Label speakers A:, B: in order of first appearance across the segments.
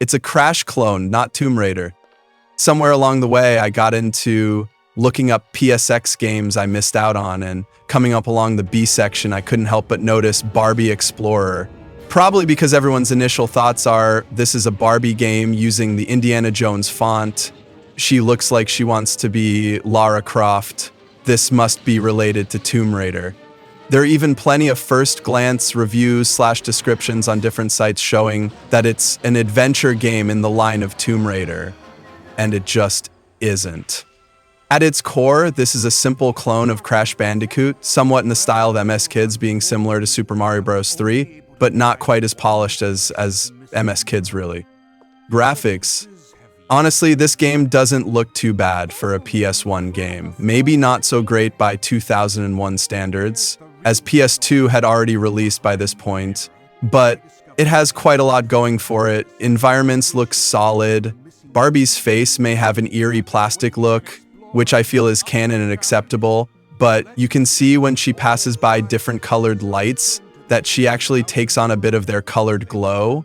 A: It's a Crash clone, not Tomb Raider. Somewhere along the way, I got into looking up PSX games I missed out on, and coming up along the B section, I couldn't help but notice Barbie Explorer. Probably because everyone's initial thoughts are, this is a Barbie game using the Indiana Jones font. She looks like she wants to be Lara Croft. This must be related to Tomb Raider. There are even plenty of first-glance reviews/descriptions on different sites showing that it's an adventure game in the line of Tomb Raider, and it just isn't. At its core, this is a simple clone of Crash Bandicoot, somewhat in the style of MS Kids, being similar to Super Mario Bros. 3, but not quite as polished as MS Kids, really. Graphics. Honestly, this game doesn't look too bad for a PS1 game. Maybe not so great by 2001 standards, as PS2 had already released by this point, but it has quite a lot going for it. Environments look solid. Barbie's face may have an eerie plastic look, which I feel is canon and acceptable, but you can see when she passes by different colored lights that she actually takes on a bit of their colored glow.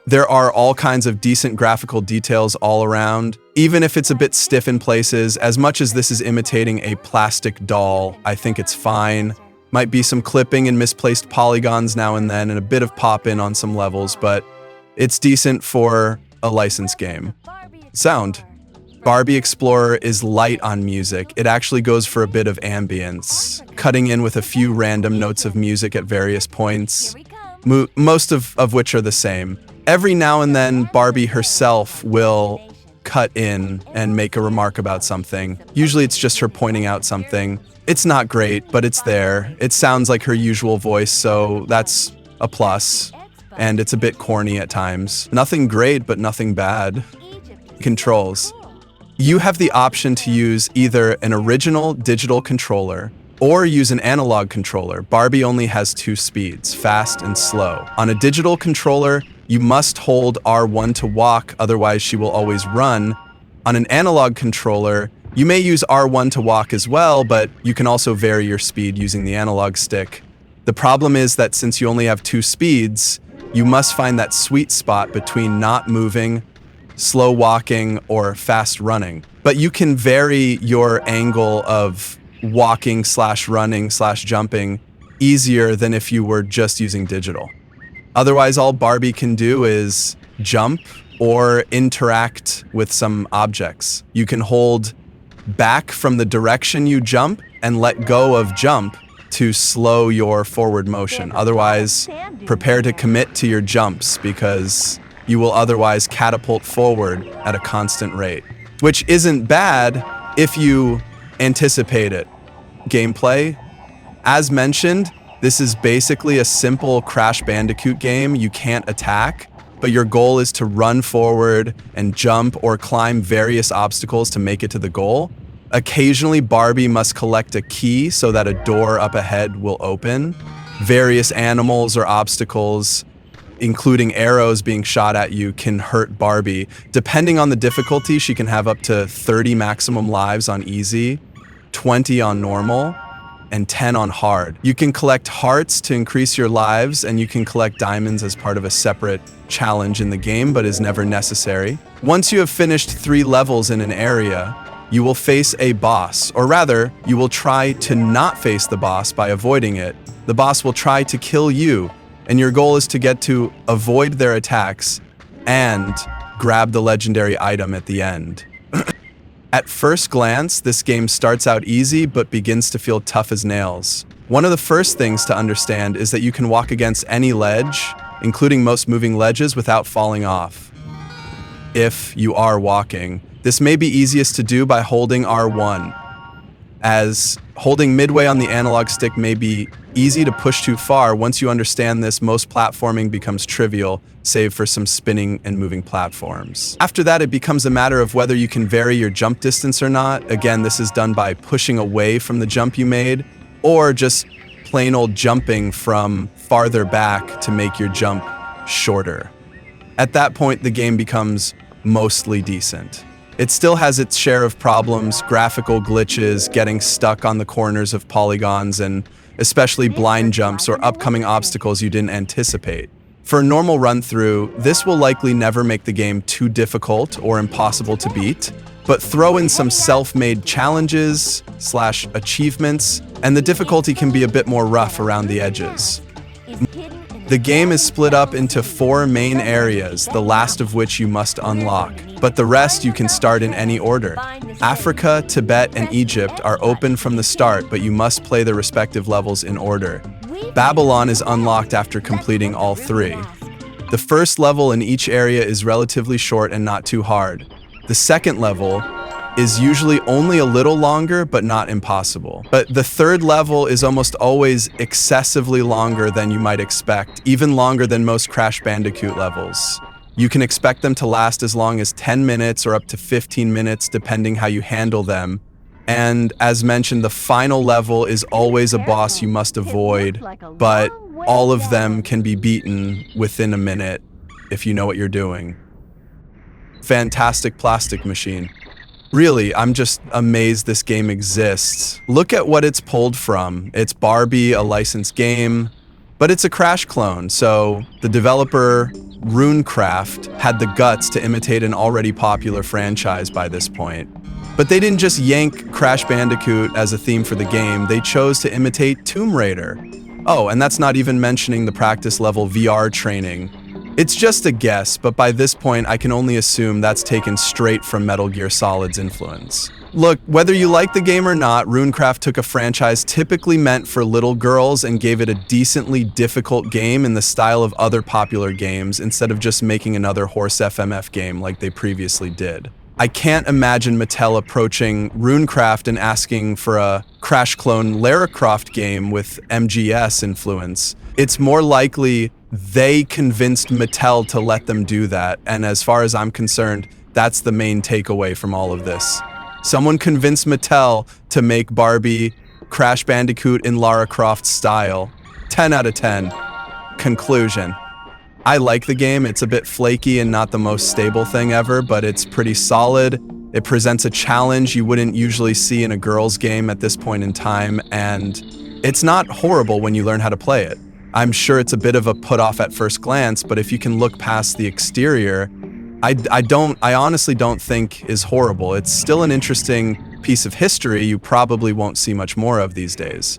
A: There are all kinds of decent graphical details all around, even if it's a bit stiff in places. As much as this is imitating a plastic doll, I think it's fine. Might be some clipping and misplaced polygons now and then, and a bit of pop-in on some levels, but it's decent for a licensed game. Sound. Barbie Explorer is light on music. It actually goes for a bit of ambience, cutting in with a few random notes of music at various points, most of which are the same. Every now and then, Barbie herself will cut in and make a remark about something. Usually it's just her pointing out something. It's not great, but it's there. It sounds like her usual voice, so that's a plus. And it's a bit corny at times. Nothing great, but nothing bad. Controls. You have the option to use either an original digital controller or use an analog controller. Barbie only has 2 speeds, fast and slow. On a digital controller, you must hold R1 to walk, otherwise she will always run. On an analog controller, you may use R1 to walk as well, but you can also vary your speed using the analog stick. The problem is that since you only have 2 speeds, you must find that sweet spot between not moving, slow walking, or fast running. But you can vary your angle of walking/running/jumping easier than if you were just using digital. Otherwise, all Barbie can do is jump or interact with some objects. You can hold back from the direction you jump and let go of jump to slow your forward motion. Otherwise, prepare to commit to your jumps because you will otherwise catapult forward at a constant rate, which isn't bad if you anticipate it. Gameplay. As mentioned, this is basically a simple Crash Bandicoot game. You can't attack, but your goal is to run forward and jump or climb various obstacles to make it to the goal. Occasionally, Barbie must collect a key so that a door up ahead will open. Various animals or obstacles, including arrows being shot at you, can hurt Barbie. Depending on the difficulty, she can have up to 30 maximum lives on easy, 20 on normal, and 10 on hard. You can collect hearts to increase your lives, and you can collect diamonds as part of a separate challenge in the game, but is never necessary. Once you have finished 3 levels in an area, you will face a boss, or rather, you will try to not face the boss by avoiding it. The boss will try to kill you, and your goal is to get to avoid their attacks and grab the legendary item at the end. At first glance, this game starts out easy but begins to feel tough as nails. One of the first things to understand is that you can walk against any ledge, including most moving ledges, without falling off. If you are walking, this may be easiest to do by holding R1, as holding midway on the analog stick may be easy to push too far. Once you understand this, most platforming becomes trivial, save for some spinning and moving platforms. After that, it becomes a matter of whether you can vary your jump distance or not. Again, this is done by pushing away from the jump you made, or just plain old jumping from farther back to make your jump shorter. At that point, the game becomes mostly decent. It still has its share of problems, graphical glitches, getting stuck on the corners of polygons, and especially blind jumps or upcoming obstacles you didn't anticipate. For a normal run-through, this will likely never make the game too difficult or impossible to beat, but throw in some self-made challenges / achievements, and the difficulty can be a bit more rough around the edges. The game is split up into 4 main areas, the last of which you must unlock, but the rest you can start in any order. Africa, Tibet, and Egypt are open from the start, but you must play the respective levels in order. Babylon is unlocked after completing all 3. The first level in each area is relatively short and not too hard. The second level is usually only a little longer, but not impossible. But the third level is almost always excessively longer than you might expect, even longer than most Crash Bandicoot levels. You can expect them to last as long as 10 minutes or up to 15 minutes, depending how you handle them. And as mentioned, the final level is always a boss you must avoid, but all of them can be beaten within a minute if you know what you're doing. Fantastic plastic machine. Really, I'm just amazed this game exists. Look at what it's pulled from. It's Barbie, a licensed game, but it's a Crash clone, so the developer, Runecraft, had the guts to imitate an already popular franchise by this point. But they didn't just yank Crash Bandicoot as a theme for the game, they chose to imitate Tomb Raider. Oh, and that's not even mentioning the practice level VR training. It's just a guess, but by this point I can only assume that's taken straight from Metal Gear Solid's influence. Look, whether you like the game or not, Runecraft took a franchise typically meant for little girls and gave it a decently difficult game in the style of other popular games instead of just making another horse FMF game like they previously did. I can't imagine Mattel approaching Runecraft and asking for a Crash clone Lara Croft game with MGS influence. It's more likely they convinced Mattel to let them do that, and as far as I'm concerned, that's the main takeaway from all of this. Someone convinced Mattel to make Barbie Crash Bandicoot in Lara Croft style. 10 out of 10. Conclusion. I like the game. It's a bit flaky and not the most stable thing ever, but it's pretty solid. It presents a challenge you wouldn't usually see in a girls' game at this point in time, and it's not horrible when you learn how to play it. I'm sure it's a bit of a put-off at first glance, but if you can look past the exterior, I honestly don't think is horrible. It's still an interesting piece of history you probably won't see much more of these days.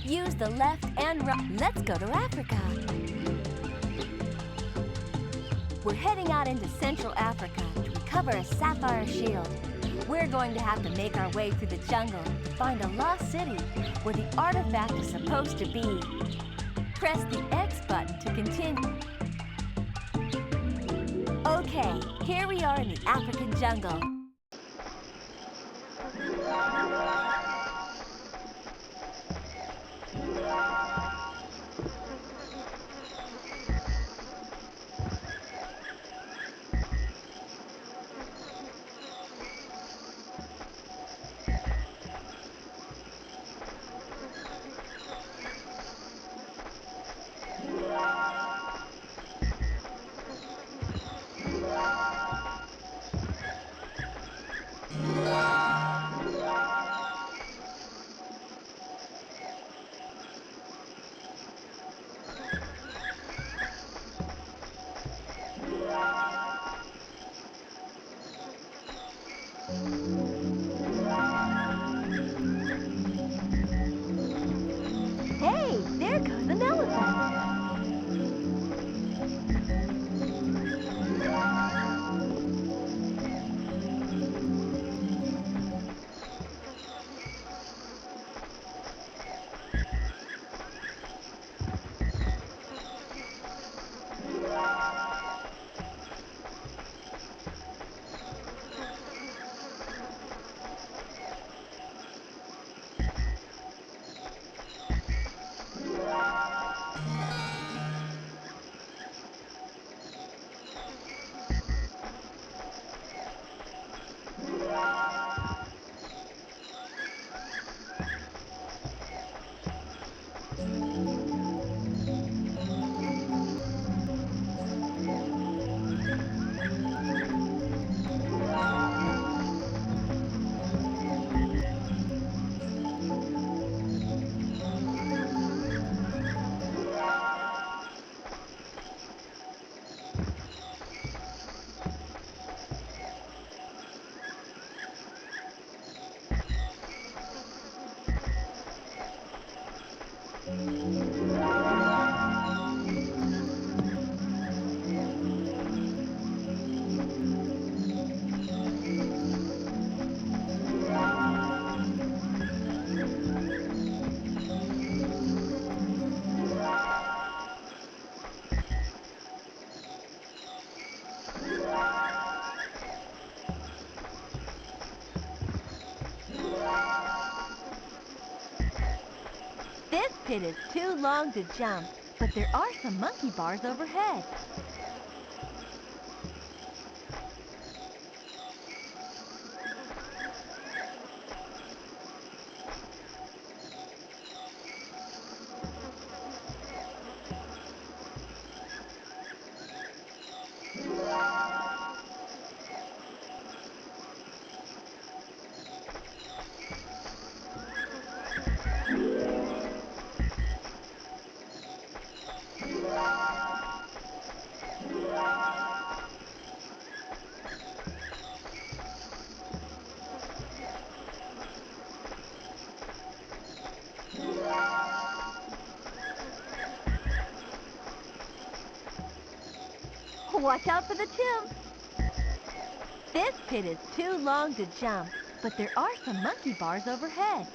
B: Use the left and right. Let's go to Africa. We're heading out into Central Africa to recover a sapphire shield. We're going to have to make our way through the jungle to find a lost city where the artifact is supposed to be. Press the X button to continue. Okay, here we are in the African jungle. Hey, there goes an elephant. This pit is too long to jump, but there are some monkey bars overhead. Watch out for the chimp. This pit is too long to jump, but there are some monkey bars overhead.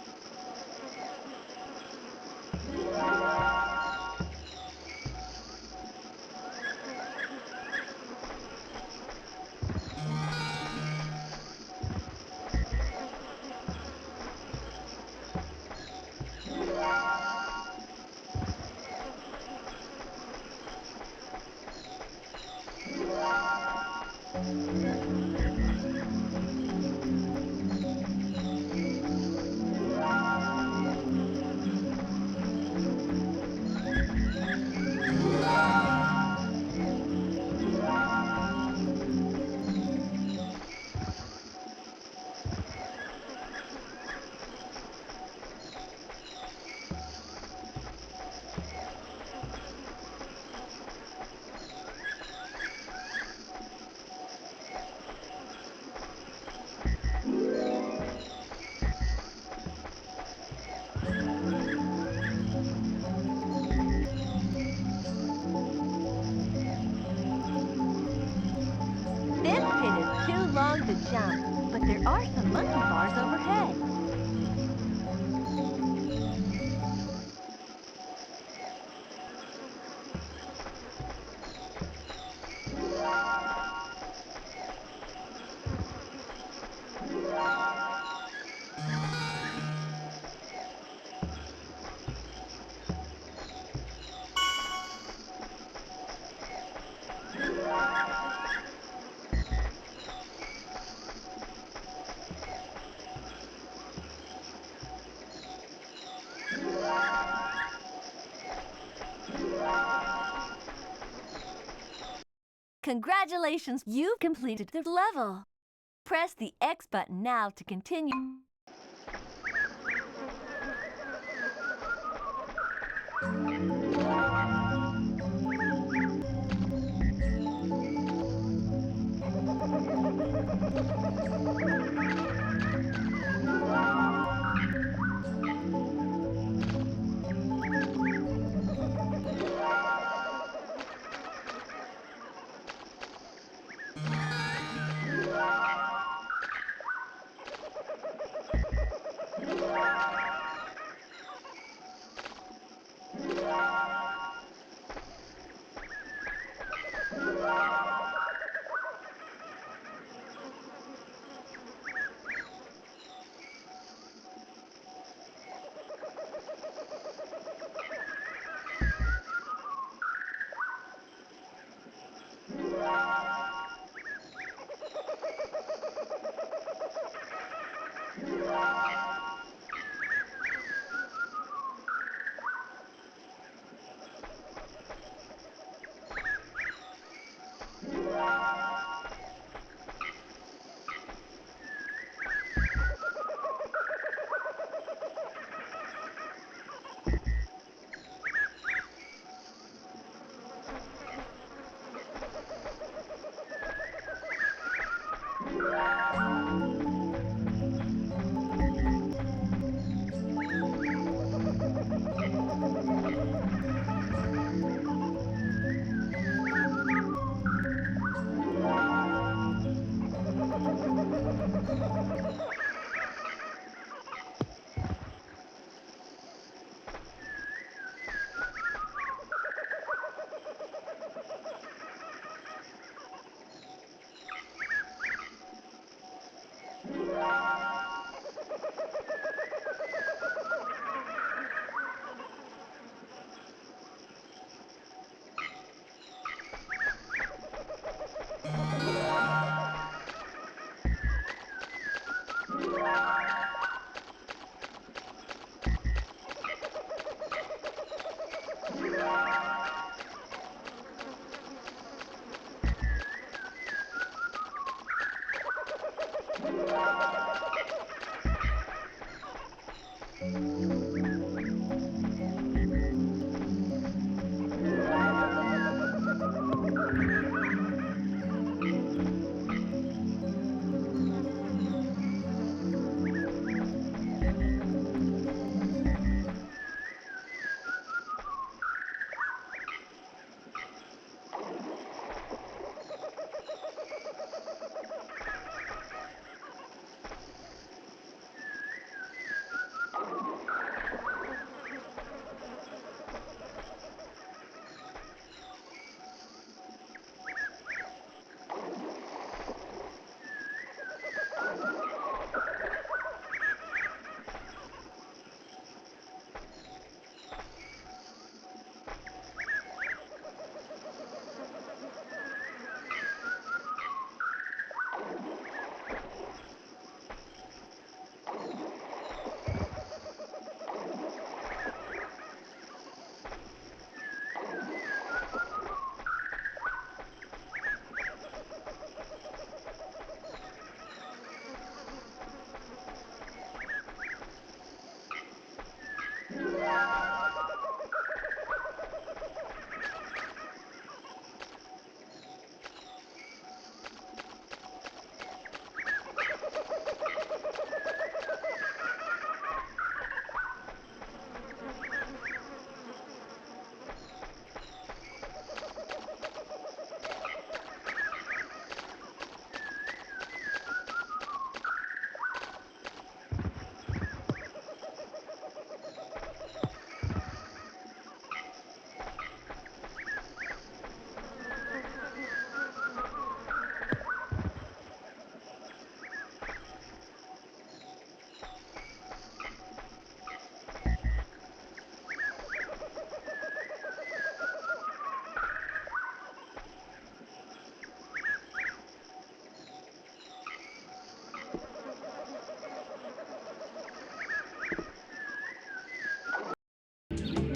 B: This pit is too long to jump, but there are some monkey bars overhead. Congratulations, you've completed the level. Press the X button now to continue.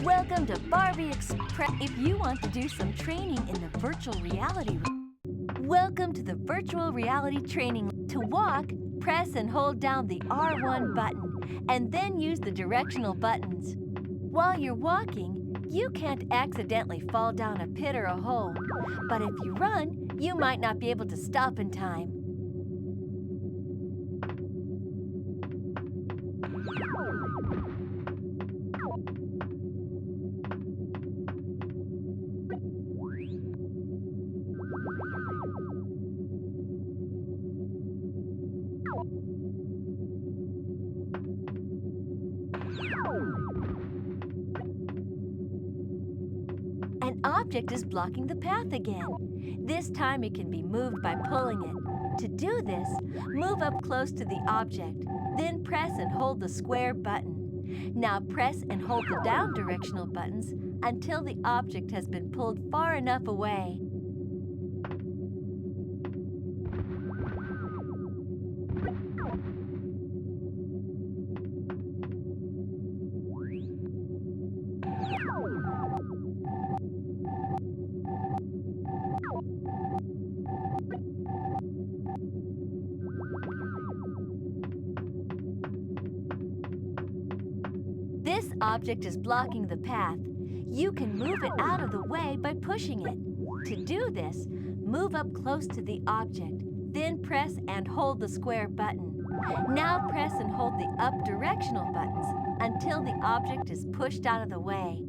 B: Welcome to Barbie Express. If you want to do some training in the virtual reality room, Welcome to the virtual reality training. To walk, press and hold down the R1 button, and then use the directional buttons. While you're walking, you can't accidentally fall down a pit or a hole, but if you run, you might not be able to stop in time. An object is blocking the path again. This time it can be moved by pulling it. To do this, move up close to the object, then press and hold the square button. Now press and hold the down directional buttons until the object has been pulled far enough away. This object is blocking the path. You can move it out of the way by pushing it. To do this, move up close to the object, then press and hold the square button. Now press and hold the up directional buttons until the object is pushed out of the way.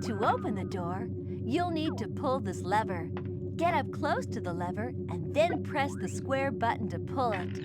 B: To open the door, you'll need to pull this lever. Get up close to the lever and then press the square button to pull it.